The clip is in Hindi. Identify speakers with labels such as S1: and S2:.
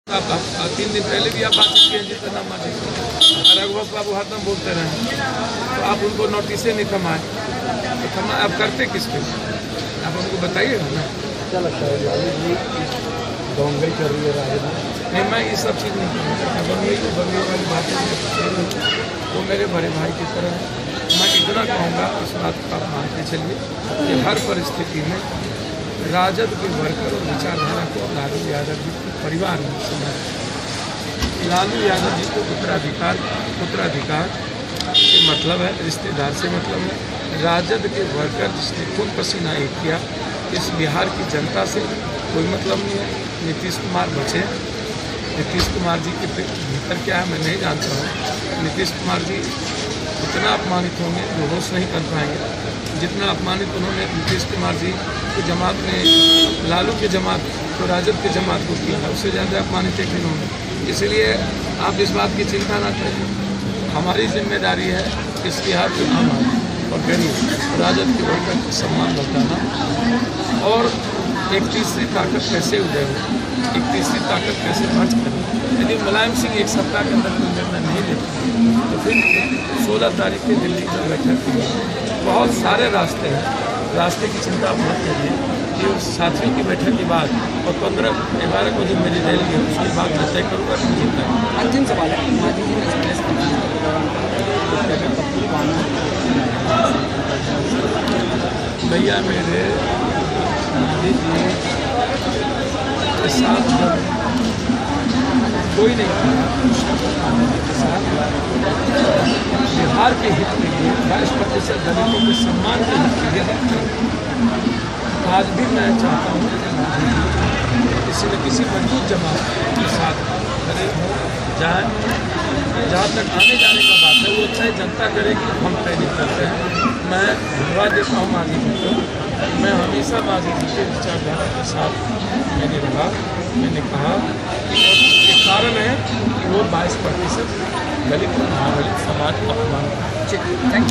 S1: आप 3 दिन पहले भी आप बातचीत किए जितना माजी रघुवंश बाबू हरदम बोलते रहे, तो आप उनको नोटिसे नहीं थमाए, तो थमाए आप करते किस पे, आप उनको बताइएगा ना।
S2: क्या लगता है लालू जी दंगई कर रही है राजनीति?
S1: नहीं, मैं ये सब चीज़ नहीं करना, बंगई वाली बातें वो मेरे बड़े भाई की तरह है। मैं इतना कहूँगा, उस बात को आप मानते चलिए कि हर परिस्थिति में राजद के वर्कर और विचारधारा को लालू यादव जी के परिवार में समझ, लालू यादव जी को उत्तराधिकार से मतलब है, रिश्तेदार से मतलब है। राजद के वर्कर जिसने खून पसीना एक किया, इस बिहार की जनता से कोई मतलब नहीं है। नीतीश कुमार बचे, नीतीश कुमार जी के भीतर क्या है मैं नहीं जानता हूँ। नीतीश कुमार जी इतना अपमानित होंगे जो होश नहीं कर पाएंगे, जितना अपमानित उन्होंने नीतीश कुमार जी की जमात में, लालू के जमात तो राजद के जमात को किया, उससे ज़्यादा अपमानित एक दिन होंगे। इसलिए आप इस बात की चिंता ना करें, हमारी जिम्मेदारी है इस बिहार के आम आदमी और गरीब राजद के वर्कर का सम्मान बढ़ाना। और एक तीसरी ताकत कैसे उदय हो, एक तीसरी ताकत कैसे मर्ज करें। यदि मुलायम सिंह एक सप्ताह के अंदर कोई निर्णय नहीं लेते तो फिर 16 तारीख की दिल्ली की बैठक की बहुत सारे रास्ते हैं, रास्ते की चिंता मत करिए कि उस साथियों की बैठक के बाद और 15-11 को जो मेरी रैली है उसके बाद मैं तय करूँगा।
S3: अंतिम सवाल है, मोदी जी ने एक्सप्रेस
S1: भैया मेरे मोदी जी के साथ कोई नहीं के साथ बिहार के हित के लिए 22% दलितों के सम्मान के हित के लिए आज भी मैं चाहता हूँ किसी न किसी मजबूत जमात के साथ खड़े हो जाए। जहाँ तक आने जाने का बात है वो तय जनता करेगी, हम तय नहीं करते हैं। मैं धन्यवाद देता हूँ मांझी जी को, मैं हमेशा मांझी जी के विचारधारा के साथ मैंने रहा। मैंने कहा कि एक कारण है कि वो 22% दलित और महादलित समाज अपमान।
S3: Thank you.